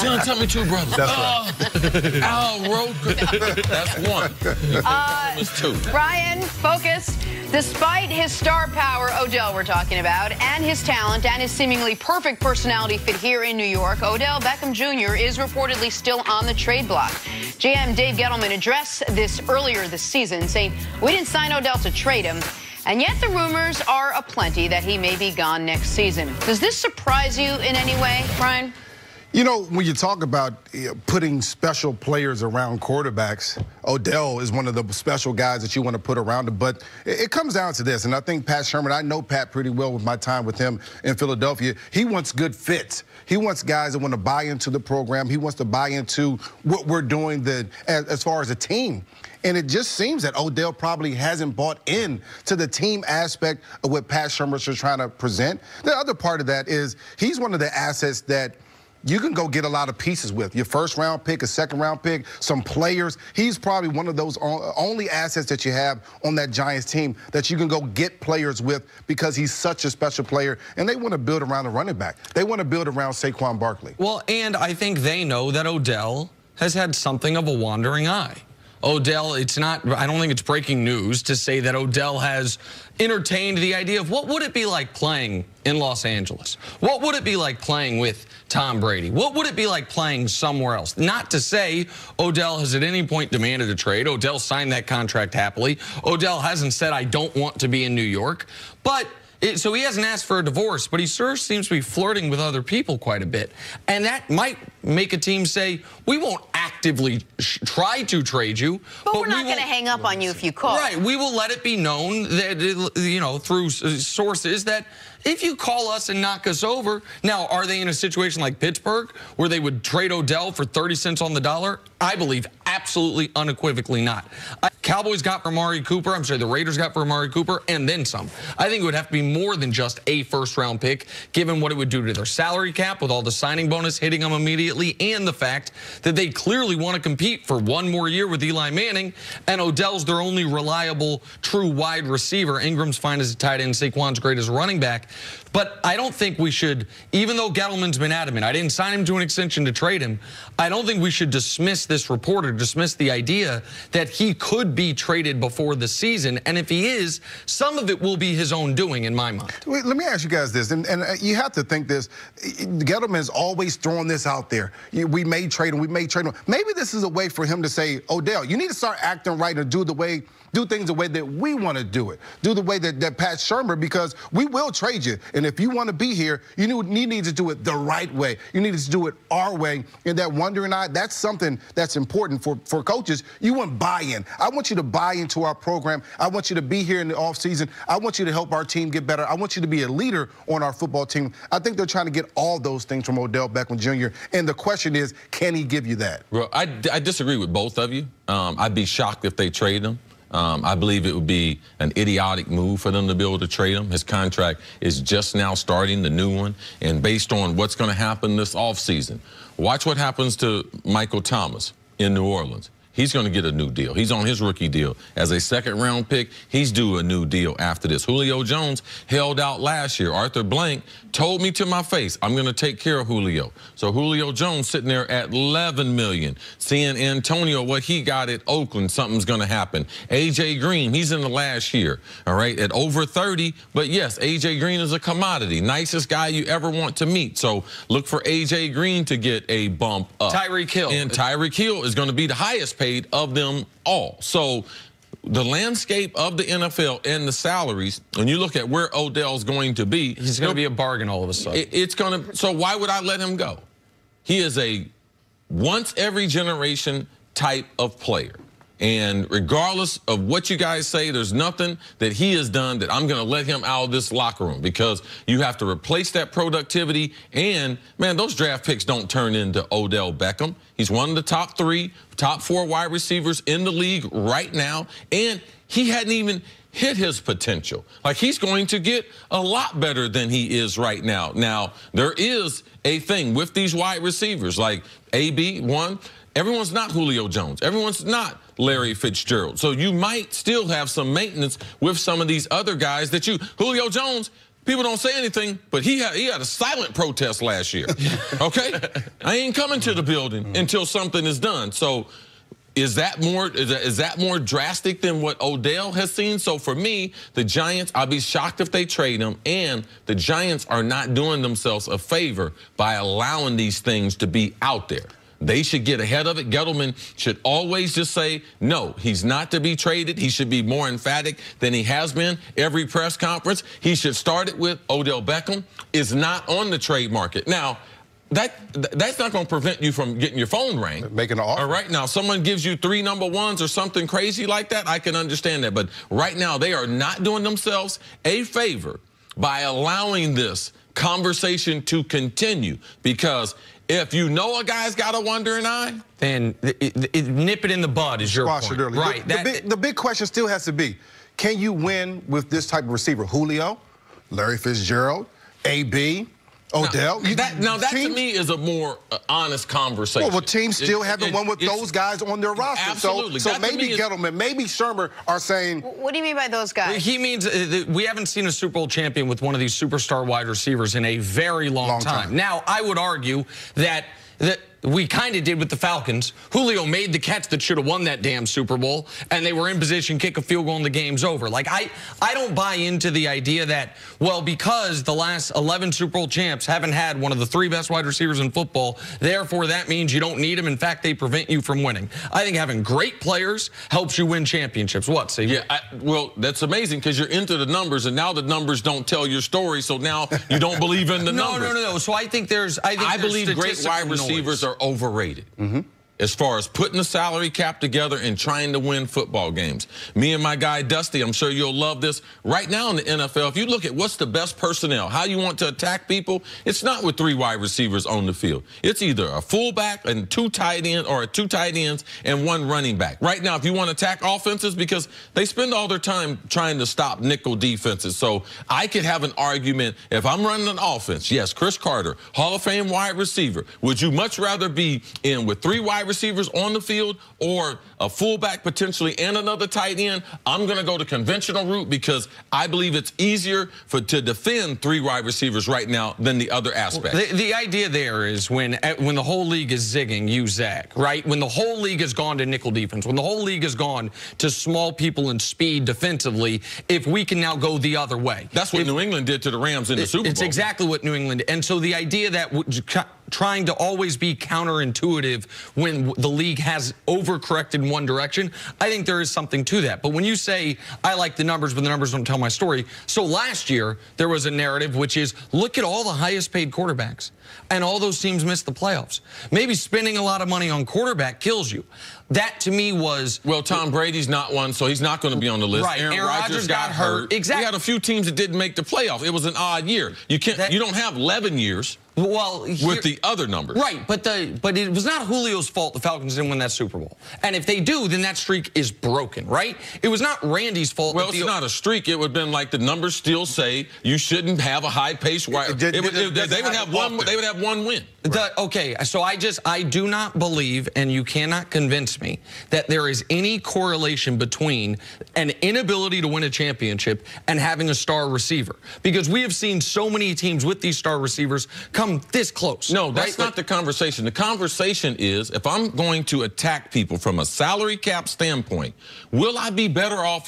John, tell me two brothers. That's right. Al Roker. That's one. That's two. Brian, focus. Despite his star power, Odell we're talking about, and his talent and his seemingly perfect personality fit here in New York, Odell Beckham Jr. is reportedly still on the trade block. GM Dave Gettleman addressed this earlier this season, saying, "We didn't sign Odell to trade him." And yet the rumors are aplenty that he may be gone next season. Does this surprise you in any way, Brian? You know, when you talk about putting special players around quarterbacks, Odell is one of the special guys that you want to put around him. But it comes down to this, and I think Pat Sherman, I know Pat pretty well with my time with him in Philadelphia. He wants good fits. He wants guys that want to buy into the program. He wants to buy into what we're doing as far as a team. And it just seems that Odell probably hasn't bought in to the team aspect of what Pat Sherman is trying to present. The other part of that is he's one of the assets that you can go get a lot of pieces with. Your first-round pick, a second-round pick, some players. He's probably one of those only assets that you have on that Giants team that you can go get players with because he's such a special player. And they want to build around the running back. They want to build around Saquon Barkley. Well, and I think they know that Odell has had something of a wandering eye. Odell, it's not, I don't think it's breaking news to say that Odell has entertained the idea of what would it be like playing in Los Angeles? What would it be like playing with Tom Brady? What would it be like playing somewhere else? Not to say Odell has at any point demanded a trade. Odell signed that contract happily. Odell hasn't said, I don't want to be in New York. But so he hasn't asked for a divorce, but he sure seems to be flirting with other people quite a bit. And that might make a team say, we won't actively try to trade you. But we're not going to hang up on you if you call. Right. We will let it be known that, you know, through sources that if you call us and knock us over. Now, are they in a situation like Pittsburgh where they would trade Odell for 30 cents on the dollar? I believe absolutely unequivocally not. Cowboys got for Amari Cooper. I'm sorry, the Raiders got for Amari Cooper and then some. I think it would have to be more than just a first-round pick, given what it would do to their salary cap with all the signing bonus hitting them immediately and the fact that they clearly want to compete for one more year with Eli Manning, and Odell's their only reliable, true wide receiver. Ingram's fine as a tight end. Saquon's great as a running back. But I don't think we should, even though Gettleman's been adamant, I didn't sign him to an extension to trade him, I don't think we should dismiss this report or dismiss the idea that he could be traded before the season. And if he is, some of it will be his own doing in my mind. Wait, let me ask you guys this, and you have to think this. Gettleman's always throwing this out there. We may trade him, we may trade him. Maybe this is a way for him to say, Odell, you need to start acting right and do things the way that we want to do it. Do the way that Pat Sherman, because we will trade you. And if you want to be here, you need to do it the right way. You need to do it our way. And that wondering eye, that's something that's important for coaches. You want buy-in. I want you to buy into our program. I want you to be here in the offseason. I want you to help our team get better. I want you to be a leader on our football team. I think they're trying to get all those things from Odell Beckham Jr. And the question is, can he give you that? Well, I disagree with both of you. I'd be shocked if they trade him. I believe it would be an idiotic move for them to be able to trade him. His contract is just now starting, the new one, and based on what's going to happen this offseason, watch what happens to Michael Thomas in New Orleans. He's going to get a new deal. He's on his rookie deal. As a second-round pick, he's due a new deal after this. Julio Jones held out last year. Arthur Blank told me to my face, I'm going to take care of Julio. So Julio Jones sitting there at $11 million. Seeing Antonio, what he got at Oakland, something's going to happen. A.J. Green, he's in the last year, all right, at over 30. But, yes, A.J. Green is a commodity. Nicest guy you ever want to meet. So look for A.J. Green to get a bump up. Tyreek Hill. And Tyreek Hill is going to be the highest paid of them all. So the landscape of the NFL and the salaries, when you look at where Odell's going to be, he's going to be a bargain all of a sudden. It's going to. So why would I let him go? He is a once every generation type of player. And regardless of what you guys say, there's nothing that he has done that I'm going to let him out of this locker room, because you have to replace that productivity. And, man, those draft picks don't turn into Odell Beckham. He's one of the top 3, top 4 wide receivers in the league right now. And he hadn't even hit his potential. Like, he's going to get a lot better than he is right now. Now, there is a thing with these wide receivers, like AB, one. Everyone's not Julio Jones. Everyone's not Larry Fitzgerald. So you might still have some maintenance with some of these other guys that Julio Jones, People don't say anything, but he had a silent protest last year. Okay? I ain't coming to the building until something is done. So is that more drastic than what Odell has seen? So for me, the Giants, I'll be shocked if they trade him, and the Giants are not doing themselves a favor by allowing these things to be out there. They should get ahead of it. Gettleman should always just say, no, he's not to be traded. He should be more emphatic than he has been every press conference. He should start it with Odell Beckham is not on the trade market. Now, that's not going to prevent you from getting your phone rang. Making an offer. All right, now, someone gives you 3 number ones or something crazy like that, I can understand that. But right now, they are not doing themselves a favor by allowing this conversation to continue, because if you know a guy's got a wandering eye, then nip it in the bud is your point. Right. The big question still has to be, can you win with this type of receiver? Julio, Larry Fitzgerald, AB, Odell. That to me is a more honest conversation. Well, teams still haven't won with those guys on their roster. Absolutely. So maybe Gettleman, maybe Shermer are saying. What do you mean by those guys? He means we haven't seen a Super Bowl champion with one of these superstar wide receivers in a very long time. Now, I would argue that we kind of did with the Falcons. Julio made the catch that should have won that damn Super Bowl, and they were in position, kick a field goal, and the game's over. Like, I don't buy into the idea that, well, because the last 11 Super Bowl champs haven't had one of the 3 best wide receivers in football, therefore that means you don't need them. In fact, they prevent you from winning. I think having great players helps you win championships. What, Steve? Yeah, well, that's amazing, because you're into the numbers, and now the numbers don't tell your story, so now you don't believe in the numbers. No. So I think I believe great wide receivers are overrated. As far as putting the salary cap together and trying to win football games. Me and my guy Dusty, I'm sure you'll love this. Right now in the NFL, if you look at what's the best personnel, how you want to attack people, it's not with 3 wide receivers on the field. It's either a fullback and 2 tight ends, or 2 tight ends and 1 running back. Right now, if you want to attack offenses, because they spend all their time trying to stop nickel defenses. So I could have an argument, if I'm running an offense, yes, Cris Carter, Hall of Fame wide receiver, would you much rather be in with 3 wide receivers on the field or a fullback potentially and another tight end? I'm going to go the conventional route, because I believe it's easier to defend 3 wide receivers right now than the other aspects. The idea there is when the whole league is zigging, you zag, right? When the whole league has gone to nickel defense, when the whole league has gone to small people and speed defensively, if we can now go the other way. That's what New England did to the Rams in the Super Bowl. It's exactly what New England did. And so the idea that trying to always be counterintuitive when the league has overcorrected in one direction, I think there is something to that. But when you say, I like the numbers, but the numbers don't tell my story. So last year, there was a narrative, which is, look at all the highest paid quarterbacks, and all those teams missed the playoffs. Maybe spending a lot of money on quarterback kills you. That, to me, was... Well, Tom Brady's not one, so he's not going to be on the list. Right. Aaron Rodgers got hurt. Exactly. We had a few teams that didn't make the playoffs. It was an odd year. You don't have 11 years. Well, with the other numbers. Right, but it was not Julio's fault the Falcons didn't win that Super Bowl. And if they do, then that streak is broken, right? It was not Randy's fault. Well, it's not a streak. It would have been like the numbers still say you shouldn't have a high-paced wide. They would have one win. Okay, so I do not believe, and you cannot convince me, that there is any correlation between an inability to win a championship and having a star receiver. Because we have seen so many teams with these star receivers come this close. No, that's not the conversation. The conversation is, if I'm going to attack people from a salary cap standpoint, will I be better off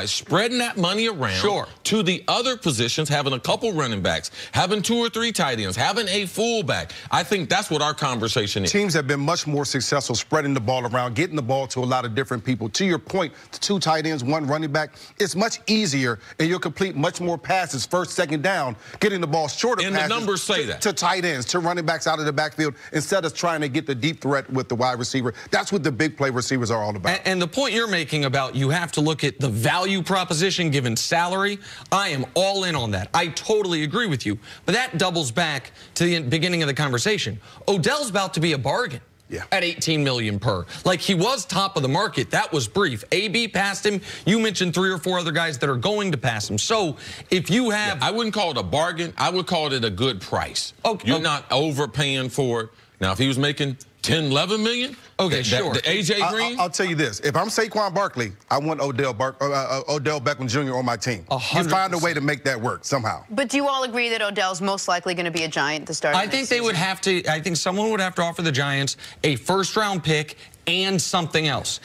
spreading that money around to the other positions, having a couple running backs, having 2 or 3 tight ends, having a fullback? I think that's what our conversation is. Teams have been much more successful spreading the ball around, getting the ball to a lot of different people. To your point, 2 tight ends, 1 running back, it's much easier, and you'll complete much more passes, first, second down, getting the ball shorter and passes. And the numbers say that. To tight ends, to running backs out of the backfield, instead of trying to get the deep threat with the wide receiver. That's what the big play receivers are all about. And the point you're making about you have to look at the value proposition given salary, I am all in on that. I totally agree with you. But that doubles back to the beginning of the conversation. Odell's about to be a bargain. Yeah. At $18 million per. Like, he was top of the market. That was brief. AB passed him. You mentioned 3 or 4 other guys that are going to pass him. So if you have... Yeah, I wouldn't call it a bargain. I would call it a good price. Okay. You're not overpaying for it. Now, if he was making 10, 11 million? Okay, sure. The AJ Green? I'll tell you this. If I'm Saquon Barkley, I want Odell Beckham Jr. on my team. 100%. You find a way to make that work somehow. But do you all agree that Odell's most likely going to be a Giant to start? I think they would have to. I think someone would have to offer the Giants a first-round pick and something else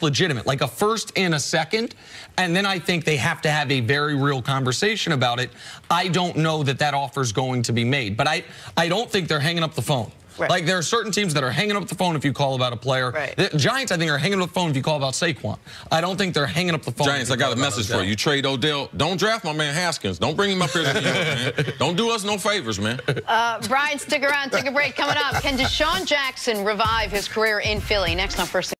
legitimate, like a first and a second. And then I think they have to have a very real conversation about it. I don't know that that offer is going to be made, but I don't think they're hanging up the phone. Right. Like, there are certain teams that are hanging up the phone if you call about a player. Right. The Giants, I think, are hanging up the phone if you call about Saquon. I don't think they're hanging up the phone. Giants, I got a message for you. You trade Odell. Don't draft my man Haskins. Don't bring him up here to New York, man. Don't do us no favors, man. Brian, stick around. Take a break. Coming up, can Deshaun Jackson revive his career in Philly? Next on First.